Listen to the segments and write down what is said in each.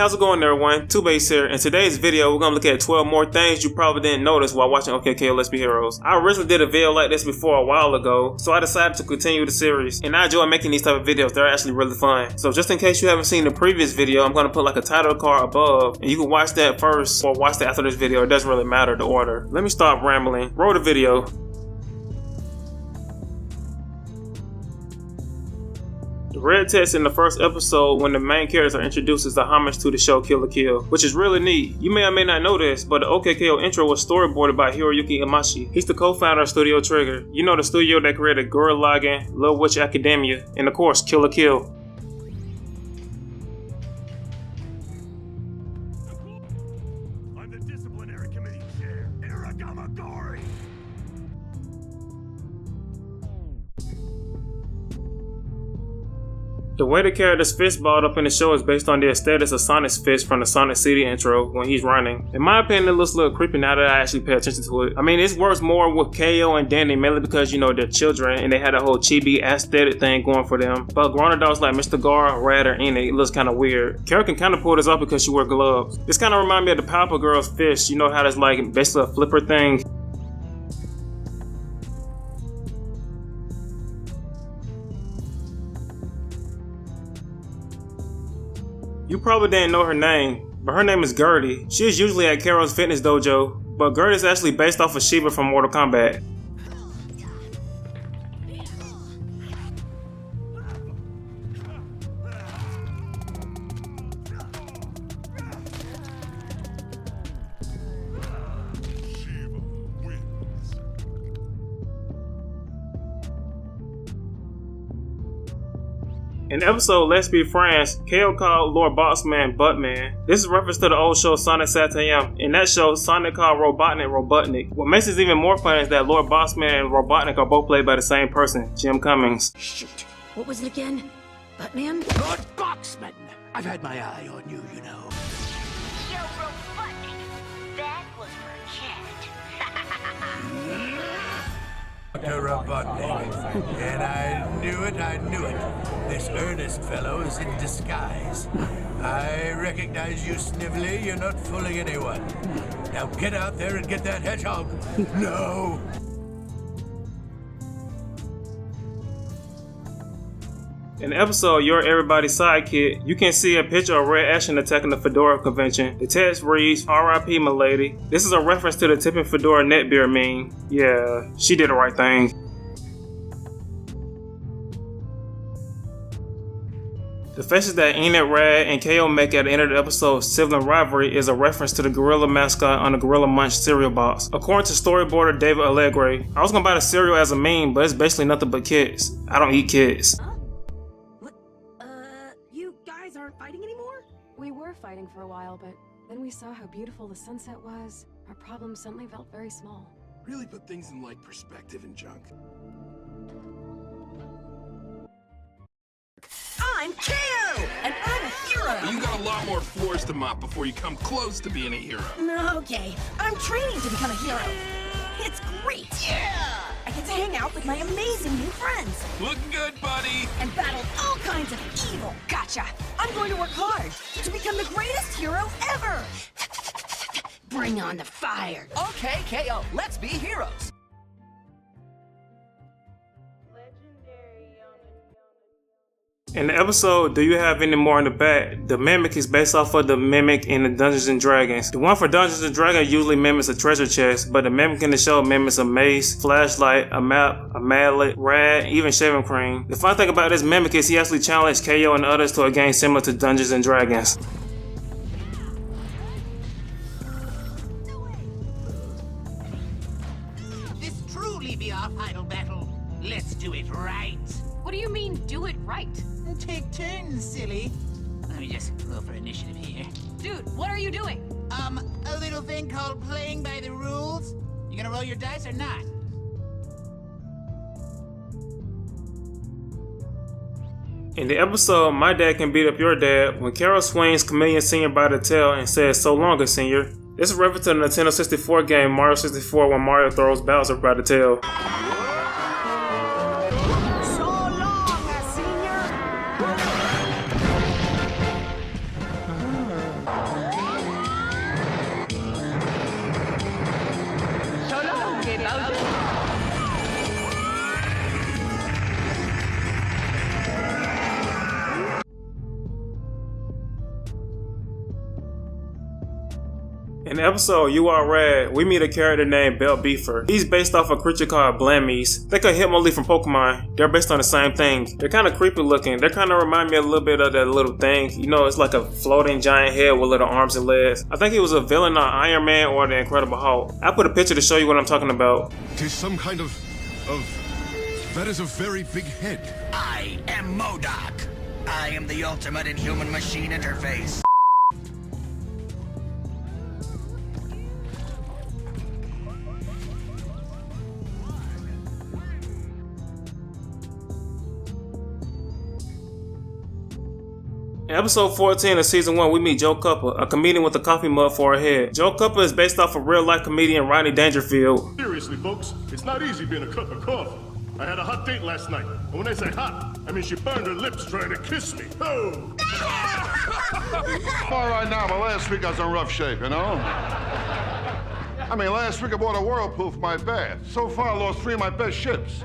how's it going everyone? 2Base here. In today's video, we're gonna look at 12 more things you probably didn't notice while watching OK K.O Let's Be Heroes. I originally did a video like this before a while ago, so I decided to continue the series. And I enjoy making these type of videos, they're actually really fun. So just in case you haven't seen the previous video, I'm gonna put like a title card above, and you can watch that first or watch that after this video. It doesn't really matter the order. Let me stop rambling. Roll the video. The red text in the first episode when the main characters are introduced is a homage to the show Kill la Kill, which is really neat. You may or may not know this, but the OK K.O intro was storyboarded by Hiroyuki Imashi. He's the co-founder of Studio Trigger. You know, the studio that created Gurren Lagann, Little Witch Academia, and of course Kill la Kill. I'm the disciplinary committee chair, Aragamagori. The way the character's fist balled up in the show is based on the aesthetics of Sonic's fist from the Sonic CD intro when he's running. In my opinion, it looks a little creepy now that I actually pay attention to it. I mean, it works more with K.O and Danny mainly because, you know, they're children and they had a whole chibi aesthetic thing going for them. But grown adults like Mr. Gar, Rad, or Enid, it looks kind of weird. Carol can kind of pull this off because she wears gloves. This kind of reminds me of the Powerpuff Girls fist. You know how that's like basically a flipper thing. You probably didn't know her name, but her name is Gertie. She is usually at K.O's fitness dojo, but Gertie is actually based off of Shiva from Mortal Kombat. In episode Let's Be Friends, K.O called Lord Boxman Buttman. This is a reference to the old show Sonic Satayam. In that show, Sonic called Robotnik Robotnik. What makes this even more fun is that Lord Boxman and Robotnik are both played by the same person, Jim Cummings. Shoot, what was it again? Buttman? Lord Boxman! I've had my eye on you, you know. Yo, Robotnik, that was for Cat. Robotnik. And I knew it. This earnest fellow is in disguise. I recognize you, Snively. You're not fooling anyone. Now get out there and get that hedgehog. No! In the episode You're Everybody's Sidekick, you can see a picture of Red Ashen attacking the Fedora convention. The text reads, R.I.P. Milady. This is a reference to the tipping Fedora netbeer meme. Yeah, she did the right thing. The faces that Enid, Rad, and K.O make at the end of the episode Sibling Rivalry is a reference to the gorilla mascot on the Gorilla Munch cereal box. According to storyboarder David Allegre, I was gonna buy the cereal as a meme, but it's basically nothing but kids. I don't eat kids. What? You guys aren't fighting anymore? We were fighting for a while, but then we saw how beautiful the sunset was. Our problems suddenly felt very small. Really put things in like perspective and junk. I'm K.O, and I'm a hero! You got a lot more floors to mop before you come close to being a hero. Okay, I'm training to become a hero. It's great! Yeah! I get to hang out with my amazing new friends. Looking good, buddy. And battle all kinds of evil. Gotcha! I'm going to work hard to become the greatest hero ever! Bring on the fire! OK K.O, let's be heroes. In the episode Do You Have Any More in the Back, the Mimic is based off of the Mimic in the Dungeons & Dragons. The one for Dungeons & Dragons usually mimics a treasure chest, but the Mimic in the show mimics a mace, flashlight, a map, a mallet, rad, even shaving cream. The fun thing about this Mimic is he actually challenged K.O and others to a game similar to Dungeons & Dragons. This truly be our final battle. Let's do it right. What do you mean, do it right? Take turns, silly. Let me just roll for initiative here. Dude, what are you doing? A little thing called playing by the rules. You gonna roll your dice or not? In the episode My Dad Can Beat Up Your Dad, when Carol swings Chameleon Sr. by the tail and says, "So long, Senior," this is a reference to the Nintendo 64 game Mario 64 when Mario throws Bowser by the tail. In the episode You Are Red, we meet a character named Bell Beefer. He's based off a creature called Blammies. Think of Hitmonlee from Pokemon. They're based on the same thing. They're kind of creepy looking. They kind of remind me a little bit of that little thing. You know, it's like a floating giant head with little arms and legs. I think he was a villain on Iron Man or the Incredible Hulk. I put a picture to show you what I'm talking about. It is some kind of... That is a very big head. I am MODOK. I am the ultimate in human-machine interface. In episode 14 of season 1, we meet Joe Cupper, a comedian with a coffee mug for a head. Joe Cupper is based off of real-life comedian Rodney Dangerfield. Seriously, folks, it's not easy being a cup of coffee. I had a hot date last night, and when I say hot, I mean she burned her lips trying to kiss me. Oh! I'm all right now, but last week I was in rough shape, you know? I mean, last week I bought a whirlpool for my bath. So far, I lost 3 of my best ships.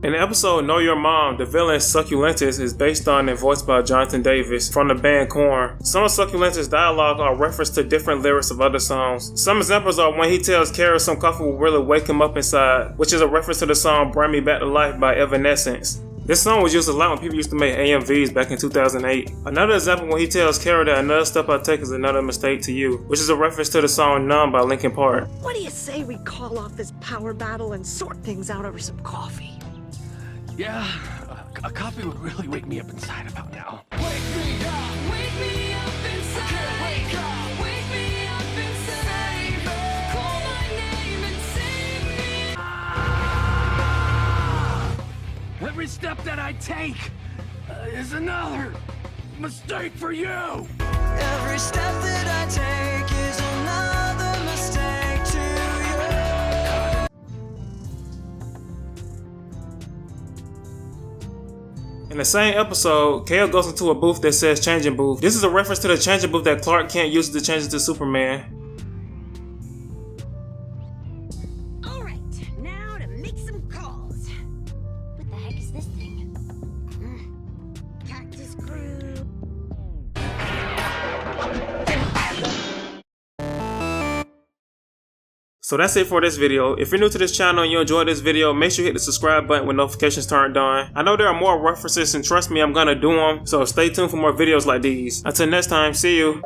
In the episode Know Your Mom, the villain Succulentus is based on and voiced by Jonathan Davis from the band Korn. Some of Succulentus' dialogue are reference to different lyrics of other songs. Some examples are when he tells Kara some coffee will really wake him up inside, which is a reference to the song Bring Me Back to Life by Evanescence. This song was used a lot when people used to make AMVs back in 2008. Another example when he tells Kara that another step I take is another mistake to you, which is a reference to the song Numb by Linkin Park. What do you say we call off this power battle and sort things out over some coffee? Yeah, a coffee would really wake me up inside about now. Wake me up inside. Wake me up inside. Call my name and save me. Every step that I take is another mistake for you. Every step that I take is another mistake to you. In the same episode, K.O. goes into a booth that says changing booth. This is a reference to the changing booth that Clark Kent uses to change into Superman. Alright, now to make some calls. What the heck is this thing? Cactus crew. So that's it for this video. If you're new to this channel and you enjoyed this video, make sure you hit the subscribe button with notifications turned on. I know there are more references and trust me, I'm gonna do them, so stay tuned for more videos like these. Until next time, see you.